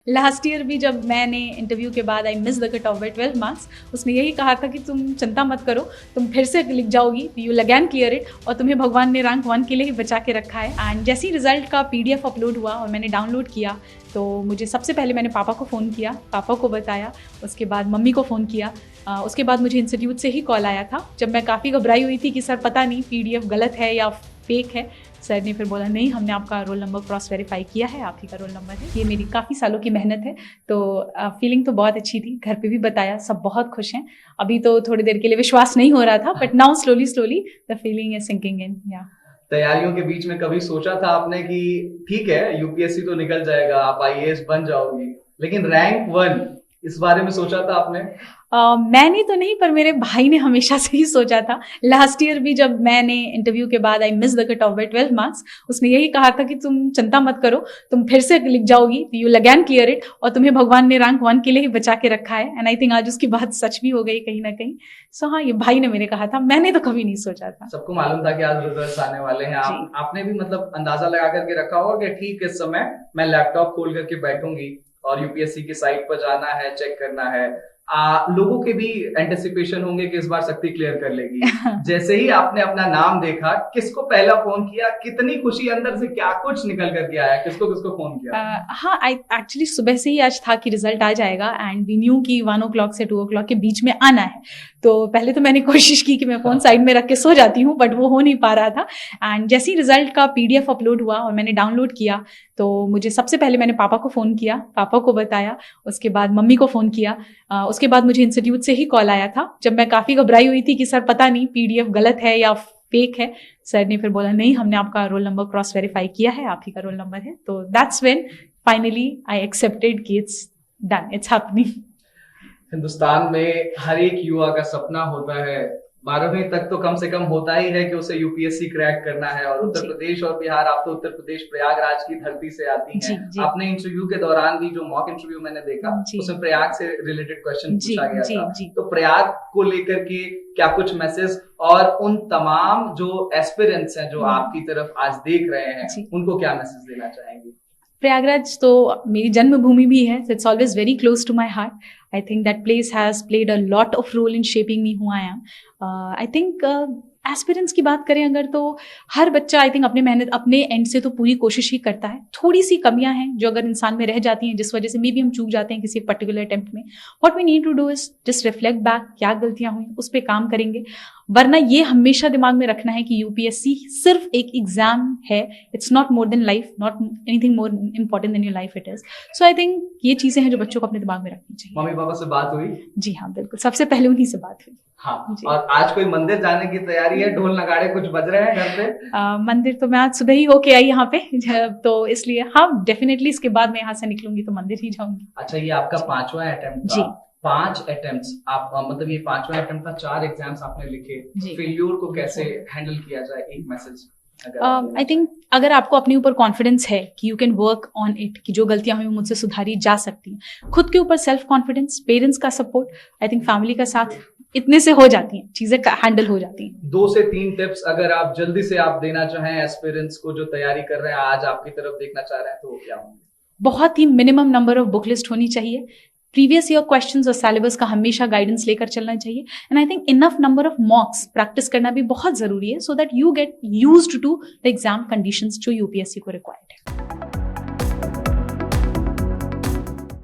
Last year भी जब मैंने इंटरव्यू के बाद I miss the cut off by 12 marks, उसने यही कहा था कि तुम चिंता मत करो, तुम फिर से लिख जाओगी, you will again clear it, और तुम्हें भगवान ने रैंक 1 के लिए ही बचा के रखा है। एंड जैसे ही रिजल्ट का PDF अपलोड हुआ और मैंने डाउनलोड किया तो मुझे सबसे पहले मैंने पापा को फ़ोन किया, पापा को बताया, उसके बाद मम्मी को फ़ोन किया, उसके बाद मुझे इंस्टीट्यूट से ही कॉल आया था जब मैं काफ़ी घबराई हुई थी कि सर पता नहीं PDF गलत है या फेक है। सर ने फिर बोला नहीं, हमने आपका रोल नंबर क्रॉस वेरीफाई किया है, आप ही का रोल नंबर है। ये मेरी काफ़ी सालों की मेहनत है, तो फीलिंग तो बहुत अच्छी थी। घर पे भी बताया, सब बहुत खुश हैं। अभी तो थोड़ी देर के लिए विश्वास नहीं हो रहा था, but now slowly the feeling is sinking in. या तैयारियों के बीच में कभी सोचा था आपने कि ठीक है यूपीएससी तो निकल जाएगा, आप आईएएस बन जाओगी, लेकिन रैंक 1 इस बारे में सोचा था आपने? मैंने तो नहीं, पर मेरे भाई ने हमेशा से ही सोचा था। लास्ट ईयर भी जब मैंने इंटरव्यू के बाद I miss the cut off by 12 marks, उसने यही कहा था कि तुम चिंता मत करो, तुम फिर से लिख जाओगी, you will again clear it, और तुम्हें भगवान ने रैंक 1 के लिए ही बचा के रखा है। एंड आई थिंक आज उसकी बात सच भी हो गई कहीं ना कहीं। सो हाँ, ये भाई ने मेरे कहा था, मैंने तो कभी नहीं सोचा था। सबको मालूम था कि आज रिजल्ट्स आने वाले हैं। आपने भी मतलब अंदाजा लगा करके रखा होगा कि ठीक इस समय मैं लैपटॉप खोल करके बैठूंगी और यूपीएससी की साइट पर जाना है, चेक करना है। लोगों के भी एंटिसिपेशन होंगे कि इस बार शक्ति क्लियर कर लेगी। जैसे ही आपने अपना नाम देखा, किसको पहला फोन किया, कितनी खुशी अंदर से, क्या कुछ निकल करके आया, किसको किसको फोन किया? हाँ, आई एक्चुअली सुबह से ही आज था कि रिजल्ट आ जाएगा, एंड वी न्यू कि 1 o'clock से 2 o'clock के बीच में आना है। तो पहले तो मैंने कोशिश की कि मैं फोन साइड में रख के सो जाती हूँ, बट वो हो नहीं पा रहा था। एंड जैसे ही रिजल्ट का PDF अपलोड हुआ और मैंने डाउनलोड किया तो मुझे सबसे पहले मैंने पापा को फ़ोन किया, पापा को बताया, उसके बाद मम्मी को फ़ोन किया, उसके बाद मुझे इंस्टीट्यूट से ही कॉल आया था जब मैं काफ़ी घबराई हुई थी कि सर पता नहीं PDF गलत है या फेक है। सर ने फिर बोला नहीं, हमने आपका रोल नंबर क्रॉस वेरीफाई किया है, आप ही का रोल नंबर है। तो that's when finally I accepted कि it's done, it's happening. Hindustan में हर एक युवा का सपना होता है, 12वीं तक तो कम से कम होता ही है कि उसे यूपीएससी क्रैक करना है। और उत्तर प्रदेश और बिहार, आप तो उत्तर प्रदेश प्रयागराज की धरती से आती हैं। आपने इंटरव्यू के दौरान भी, जो मॉक इंटरव्यू मैंने देखा, उसमें प्रयाग से रिलेटेड क्वेश्चन पूछा गया था। तो प्रयाग को लेकर के क्या कुछ मैसेज, और उन तमाम जो एस्पिरेंट्स हैं जो आपकी तरफ आज देख रहे हैं, उनको क्या मैसेज देना चाहेंगे? प्रयागराज तो मेरी जन्मभूमि भी है, so it's always very close to my heart. I think that place has played a lot of role in shaping me who I am. I think aspirants की बात करें अगर, तो हर बच्चा आई थिंक अपने मेहनत अपने एंड से तो पूरी कोशिश ही करता है। थोड़ी सी कमियां हैं जो अगर इंसान में रह जाती हैं, जिस वजह से मे बी हम चूक जाते हैं किसी पर्टिकुलर अटेम्प्ट में। What we need to do is just reflect back, क्या गलतियां हुई उस पर काम करेंगे। वरना ये हमेशा दिमाग में रखना है कि यूपीएससी सिर्फ एक एग्जाम है, it's not more than life, not anything more important then your life it is. So I think ये चीजें हैं जो बच्चों को अपने दिमाग में रखनी चाहिए। मम्मी पापा से बात हुई? जी हाँ, बिल्कुल, सबसे पहले उन्हीं से बात हुई। हाँ, और आज कोई मंदिर जाने की तैयारी है? ढोल नगाड़े कुछ बज रहे हैं घर पे? मंदिर तो मैं आज सुबह ही होके आई यहाँ पे, तो इसलिए हाँ, डेफिनेटली इसके बाद मैं यहाँ से निकलूंगी तो मंदिर ही जाऊंगी। अच्छा, ये आपका 5वां अटेम्प्ट था? 5 अटेम्प्ट्स आप, मतलब ये 5वां अटेम्प्ट था, 4 एग्जाम्स आपने लिखे। फेल्योर को कैसे हैंडल किया जाए, एक मैसेज? आई थिंक अगर आपको अपने ऊपर कॉन्फिडेंस है कि you can work on it, कि जो गलतियां हुई मुझसे सुधारी जा सकती हैं, खुद के ऊपर सेल्फ कॉन्फिडेंस, पेरेंट्स का सपोर्ट, आई थिंक फैमिली का साथ, इतने से हो जाती हैं चीजें, हैंडल हो जाती हैं। 2 से 3 टिप्स अगर आप जल्दी से आप देना चाहें एस्पिरेंट्स को जो तैयारी कर रहे हैं, आज आपकी तरफ देखना चाह रहे हैं, तो वो क्या होंगे? बहुत ही minimum number of book list होनी चाहिए। प्रीवियस ईयर क्वेश्चंस और सिलेबस का हमेशा गाइडेंस लेकर चलना चाहिए। And I think enough number of mocks practice करना भी बहुत जरूरी है, so that you get used to the exam conditions जो यूपीएससी को रिक्वायर्ड है।